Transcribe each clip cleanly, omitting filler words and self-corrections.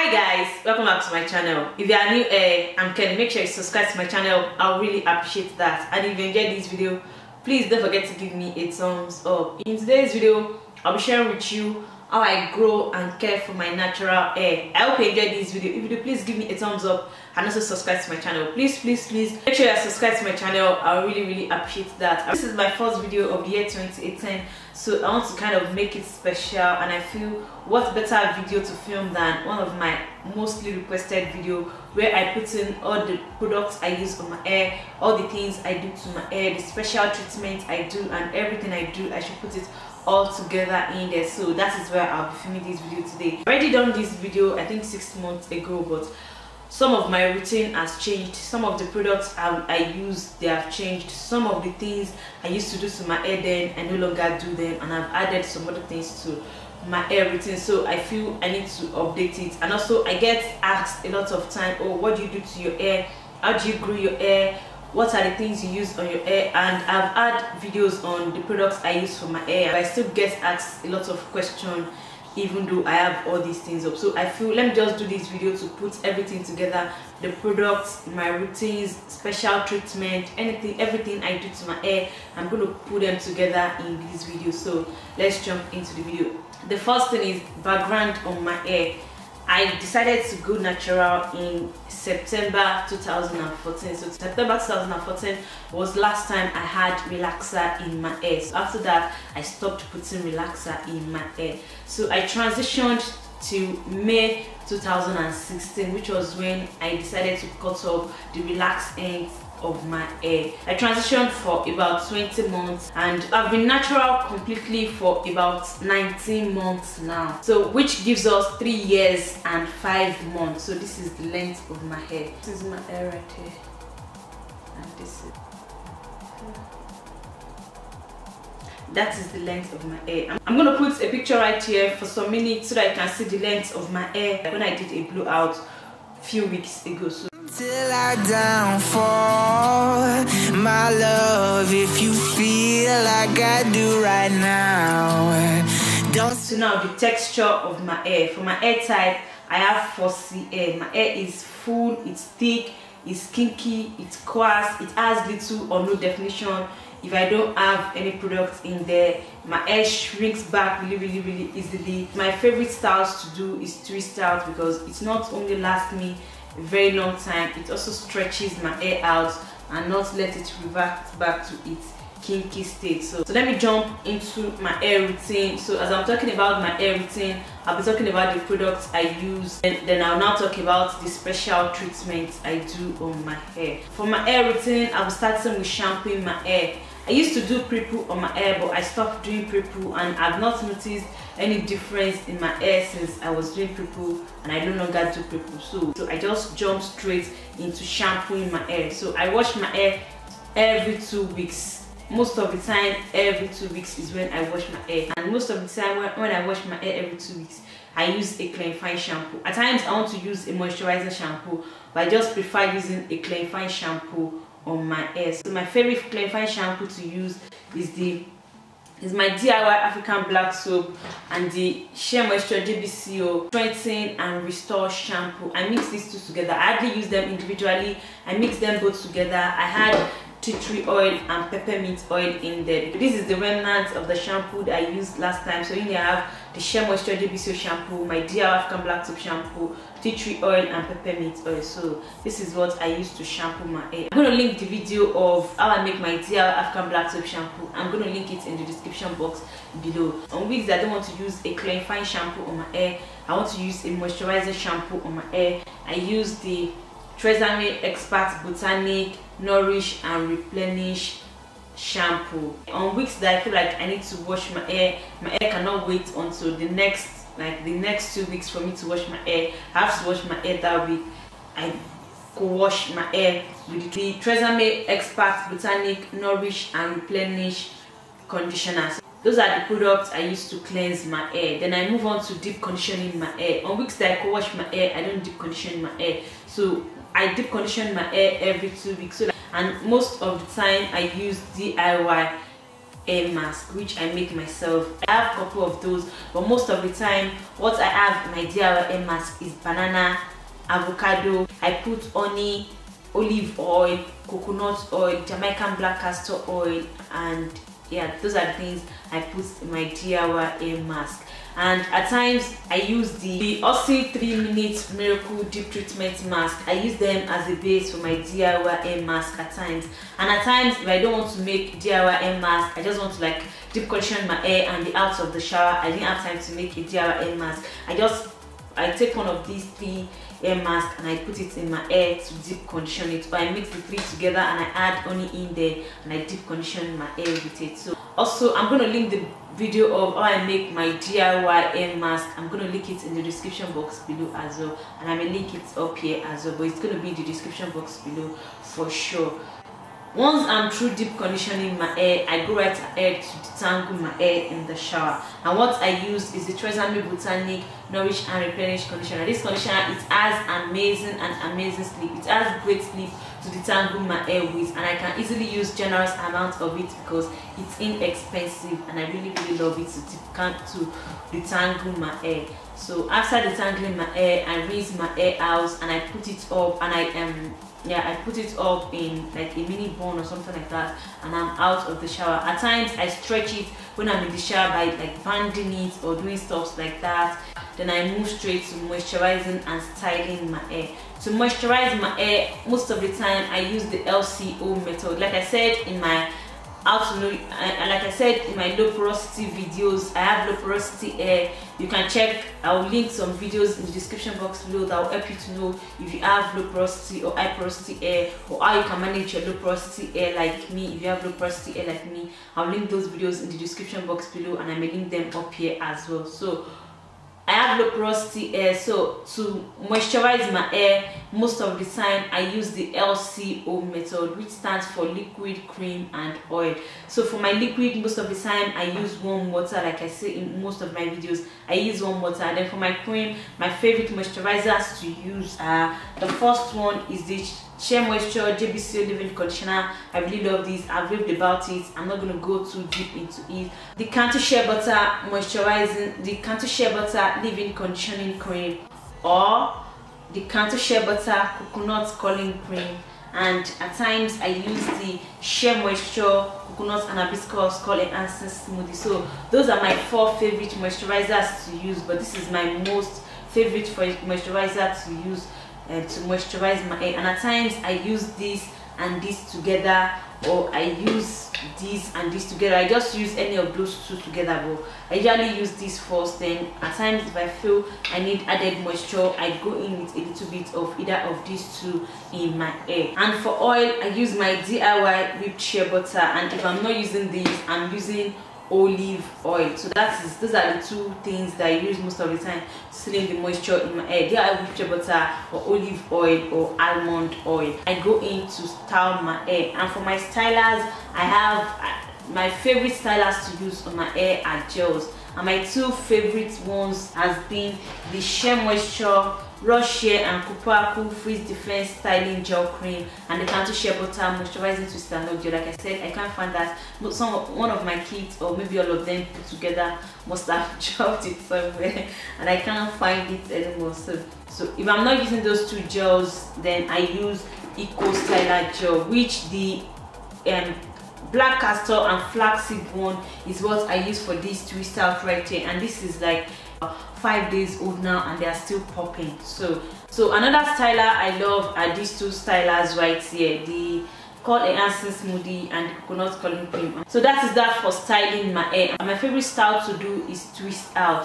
Hi guys, welcome back to my channel. If you are new here, I'm Kenny. Make sure you subscribe to my channel. I'll really appreciate that. And if you enjoyed this video, please don't forget to give me a thumbs up. In today's video, I'll be sharing with you how I grow and care for my natural hair. I hope you enjoyed this video. If you do, please give me a thumbs up and also subscribe to my channel. Please make sure you subscribe to my channel. I really appreciate that. This is my first video of the year 2018, so I want to kind of make it special, and I feel what better video to film than one of my mostly requested video where I put in all the products I use on my hair, all the things I do to my hair, the special treatment I do, and everything I do. I should put it all together in there. So that is where I'll be filming this video today. I already done this video I think 6 months ago, but some of my routine has changed. Some of the products I use, they have changed. Some of the things I used to do to my hair then I no longer do them, and I've added some other things to my hair routine, so I feel I need to update it. And also I get asked a lot of time, oh, what do you do to your hair, how do you grow your hair, what are the things you use on your hair? And I've had videos on the products I use for my hair, but I still get asked a lot of questions even though I have all these things up. So I feel let me just do this video to put everything together, the products, my routines, special treatment, everything I do to my hair. I'm going to put them together in this video. So let's jump into the video. The first thing is background on my hair. I decided to go natural in September 2014. So September 2014 was last time I had relaxer in my hair. So after that, I stopped putting relaxer in my hair. So I transitioned to May 2016, which was when I decided to cut off the relaxed ends of my hair. I transitioned for about 20 months, and I've been natural completely for about 19 months now, so which gives us 3 years and 5 months. So this is the length of my hair. This is my hair right here, and this is that is the length of my hair. I'm gonna put a picture right here for some minutes so that you can see the length of my hair when I did a blowout a few weeks ago. So till I downfall, my love, if you feel like I do right now, don't. So now the texture of my hair. For my hair type, I have 4C hair. My hair is full, it's thick, it's kinky, it's coarse, it has little or no definition. If I don't have any products in there, my hair shrinks back really easily. My favorite styles to do is twist out, because it's not only lasts me a very long time, it also stretches my hair out and not let it revert back to its kinky state. So let me jump into my hair routine. So as I'm talking about my hair routine, I'll be talking about the products I use, and then I'll now talk about the special treatments I do on my hair. For my hair routine, I'll be starting with shampooing my hair. I used to do pre-poo on my hair, but I stopped doing pre-poo, and I've not noticed any difference in my hair since I was doing pre-poo, and I no longer do pre-poo. So I just jump straight into shampooing my hair. So I wash my hair every 2 weeks. Most of the time, every 2 weeks is when I wash my hair, and most of the time when I wash my hair every 2 weeks, I use a clarifying shampoo. At times I want to use a moisturizing shampoo, but I just prefer using a clarifying shampoo on my hair. So my favorite clarifying shampoo to use is my DIY African black soap and the Shea Moisture JBCO Strengthen and Restore shampoo. I mix these two together. I hardly use them individually, I mix them both together. I had tea tree oil and peppermint oil in there. This is the remnant of the shampoo that I used last time. So in here I have the Shea Moisture JBCO shampoo, my DIY African black soap shampoo, tea tree oil and peppermint oil. So this is what I use to shampoo my hair. I'm going to link the video of how I make my DIY African black soap shampoo. I'm going to link it in the description box below. On weeks that I don't want to use a clarifying shampoo on my hair, I want to use a moisturizing shampoo on my hair, I use the Tresemme Expert Botanic Nourish and Replenish shampoo. On weeks that I feel like I need to wash my hair cannot wait until the next 2 weeks for me to wash my hair. I have to wash my hair that week. I go wash my hair with the Tresemme Expert Botanic Nourish and Replenish conditioner. Those are the products I use to cleanse my hair. Then I move on to deep conditioning my hair. On weeks that I go wash my hair, I don't deep condition my hair. So I deep condition my hair every 2 weeks. And most of the time I use DIY hair mask, which I make myself. I have a couple of those, but most of the time what I have in my DIY hair mask is banana, avocado. I put honey, olive oil, coconut oil, Jamaican black castor oil, and yeah, those are the things I put in my DIY hair mask. And at times I use the Aussie 3-minute miracle deep treatment mask. I use them as a base for my DIY hair mask at times. And at times, if I don't want to make DIY hair mask, I just want to like deep condition my hair and be out of the shower, I didn't have time to make a DIY hair mask, I take one of these 3 hair masks and I put it in my hair to deep condition it, or I mix the 3 together and I add honey in there and I deep condition my hair with it. So also I'm going to link the video of how I make my DIY hair mask. I'm going to link it in the description box below as well, and I may link it up here as well, but it's going to be in the description box below for sure. Once I'm through deep conditioning my hair, I go right ahead to detangle my hair in the shower. And what I use is the Tresemme Botanic Nourish and Replenish Conditioner. This conditioner, it has amazing sleep. It has great sleep to detangle my hair with, and I can easily use generous amount of it because it's inexpensive, and I really love it to detangle my hair. So after detangling my hair, I rinse my hair out and I put it up, and I put it up in like a mini bun or something like that, and I'm out of the shower. At times I stretch it when I'm in the shower by like banding it or doing stuff like that. Then I move straight to moisturizing and styling my hair. To moisturize my hair, most of the time I use the LCO method. Like I said in my low porosity videos, I have low porosity hair. You can check, I'll link some videos in the description box below that will help you to know if you have low porosity or high porosity hair, or how you can manage your low porosity hair like me. If you have low porosity hair like me, I'll link those videos in the description box below, and I may link them up here as well. So I have low porosity hair, so to moisturize my hair, most of the time I use the LCO method, which stands for liquid, cream and oil. So for my liquid, most of the time I use warm water. Like I say in most of my videos, I use warm water. And then for my cream, my favorite moisturizers to use are, the first one is the Shea Moisture JBC Leave-In Conditioner. I really love this. I've raved about it. I'm not going to go too deep into it. The Cantu Shea Butter Moisturizing, the Cantu Shea Butter Leave-In Conditioning Cream, or the Cantu Shea Butter Coconut Curling Cream. And at times I use the Shea Moisture Coconut and Hibiscus Curl Enhancing Smoothie. So those are my 4 favorite moisturizers to use, but this is my most favorite moisturizer to use to moisturize my hair. And at times I use this and this together, or I use this and this together. I just use any of those 2 together, but I usually use this first. Then at times if I feel I need added moisture, I go in with a little bit of either of these 2 in my hair. And for oil, I use my DIY whipped shea butter, and if I'm not using this, I'm using olive oil. So those are the 2 things that I use most of the time to seal in the moisture in my hair. DIY whipped shea butter or olive oil or almond oil. I go in to style my hair. And for my stylers, I have my favorite stylers to use on my hair are gels, and my 2 favorite ones has been the Shea Moisture Raw Shea and Kupaku Freeze Defense Styling Gel Cream, and the Cantu Shea Butter Moisturizing Twist and Lock Gel. Like I said, I can't find that. One of my kids, or maybe all of them put together, must have dropped it somewhere and I can't find it anymore. So if I'm not using those 2 gels, then I use Eco Styler Gel, which the black castor and flaxseed one is what I use for this twist out right here, and this is like 5 days old now and they are still popping. So another styler I love are these 2 stylers right here, the Curl Enhancing Smoothie and the Coconut Curling Cream. So that is that for styling my hair. My favorite style to do is twist out.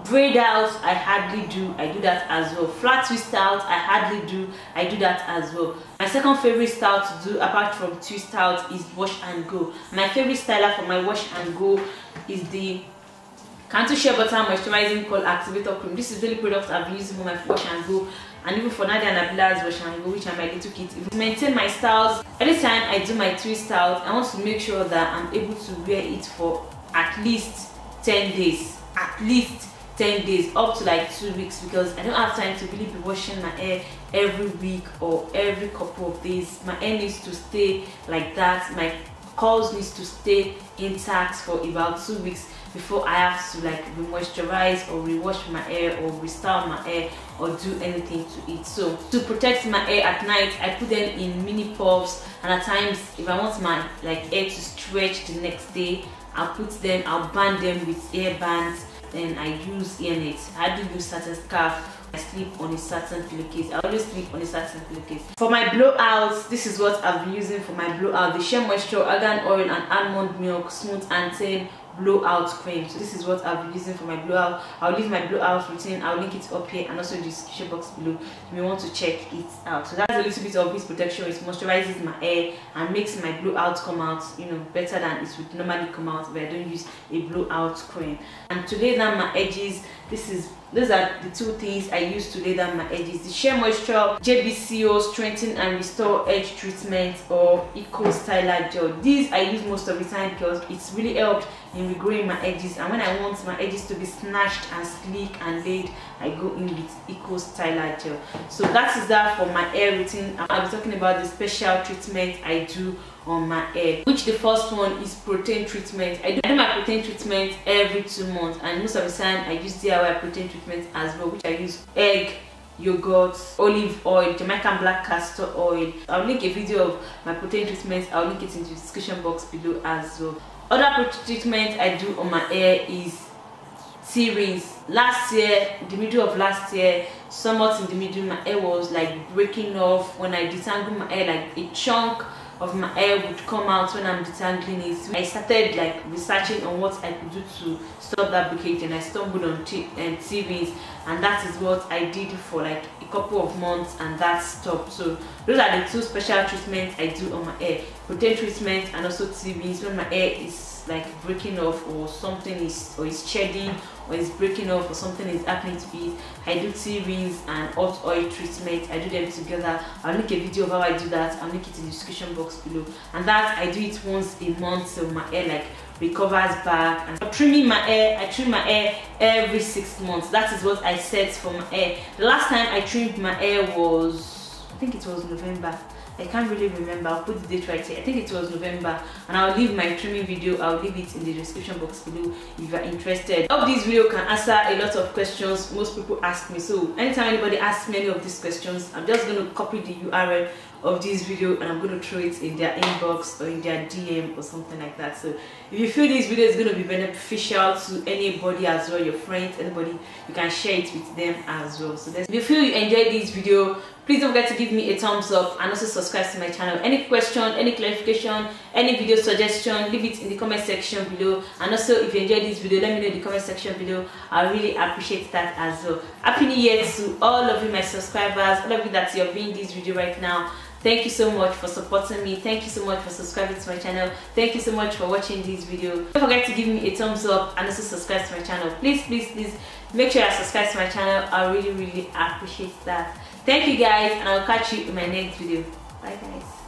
Braid out, I hardly do, I do that as well. Flat twist out, I hardly do, I do that as well. My second favorite style to do apart from twist out is wash and go. My favorite styler for my wash and go is the Cantu Shea Butter Moisturizing Curl Activator Cream. This is the only product I've been using for my wash and go, and even for Nadia and Abila's wash and go, which are my little kit. To maintain my styles, anytime I do my twist out, I want to make sure that I'm able to wear it for at least 10 days. At least 10 days, up to like 2 weeks, because I don't have time to really be washing my hair every week or every couple of days. My hair needs to stay like that. My curls needs to stay intact for about 2 weeks before I have to like re-moisturize or rewash my hair or restyle my hair or do anything to it. So to protect my hair at night, I put them in mini puffs, and at times if I want my like hair to stretch the next day, I'll band them with hair bands, and I use ear nets. I do use satin scarf. I sleep on a satin pillowcase. I always sleep on a satin pillowcase. For my blowouts, this is what I've been using for my blowout: the Shea Moisture Argan Oil and Almond Milk Smooth and Thin Blowout Cream. So this is what I've been using for my blowout. I'll leave my blowout routine, I'll link it up here and also in the description box below. You may want to check it out. So that's a little bit of this protection. It moisturizes my hair and makes my blowout come out, you know, better than it would normally come out if I don't use a blowout cream. And to lay down my edges, those are the two things I use to lay down my edges: the Shea Moisture JBCO Strengthen and Restore Edge Treatment or Eco Styler Gel. These I use most of the time because it's really helped in regrowing my edges, and when I want my edges to be snatched and sleek and laid, I go in with Eco Styler Gel. So that is that for my hair routine. I'll be talking about the special treatment I do on my hair, which the first one is protein treatment. I do my protein treatment every 2 months, and most of the time I use DIY protein treatment as well, which I use egg, yogurt, olive oil, Jamaican black castor oil. I'll link a video of my protein treatment. I'll link it in the description box below as well. Other protein treatment I do on my hair is T-rings. Last year, the middle of last year, somewhat in the middle, my hair was like breaking off. When I detangle my hair, like a chunk of my hair would come out when I'm detangling it. I started like researching on what I could do to stop that breakage, and I stumbled on T-rings, and that is what I did for like a couple of months, and that stopped. So those are the two special treatments I do on my hair: protein treatment and also T-rings. When my hair is like breaking off, or something is shedding, or is breaking off, or something is happening to it, I do T-rings and hot oil treatment. I do them together. I'll link a video of how I do that. I'll link it in the description box below. And that I do it once a month, so my hair like recovers back. And for trimming my hair, I trim my hair every 6 months. That is what I set for my hair. The last time I trimmed my hair was, I think it was November. I can't really remember. I'll put the date right here. I think it was November, and I'll leave my trimming video. I'll leave it in the description box below if you're interested. I hope this video can answer a lot of questions most people ask me. So anytime anybody asks me any of these questions, I'm just going to copy the URL of this video and I'm going to throw it in their inbox or in their DM or something like that. So if you feel this video is going to be beneficial to anybody as well, your friends, anybody, you can share it with them as well. So if you feel you enjoyed this video, please don't forget to give me a thumbs up and also subscribe to my channel. Any question, any clarification, any video suggestion, leave it in the comment section below. And also if you enjoyed this video, let me know in the comment section below. I really appreciate that as well. Happy New Year to all of you, my subscribers, all of you that you're viewing this video right now. Thank you so much for supporting me. Thank you so much for subscribing to my channel. Thank you so much for watching this video. Don't forget to give me a thumbs up and also subscribe to my channel. Please make sure you subscribe to my channel. I really appreciate that. Thank you guys, and I'll catch you in my next video. Bye guys.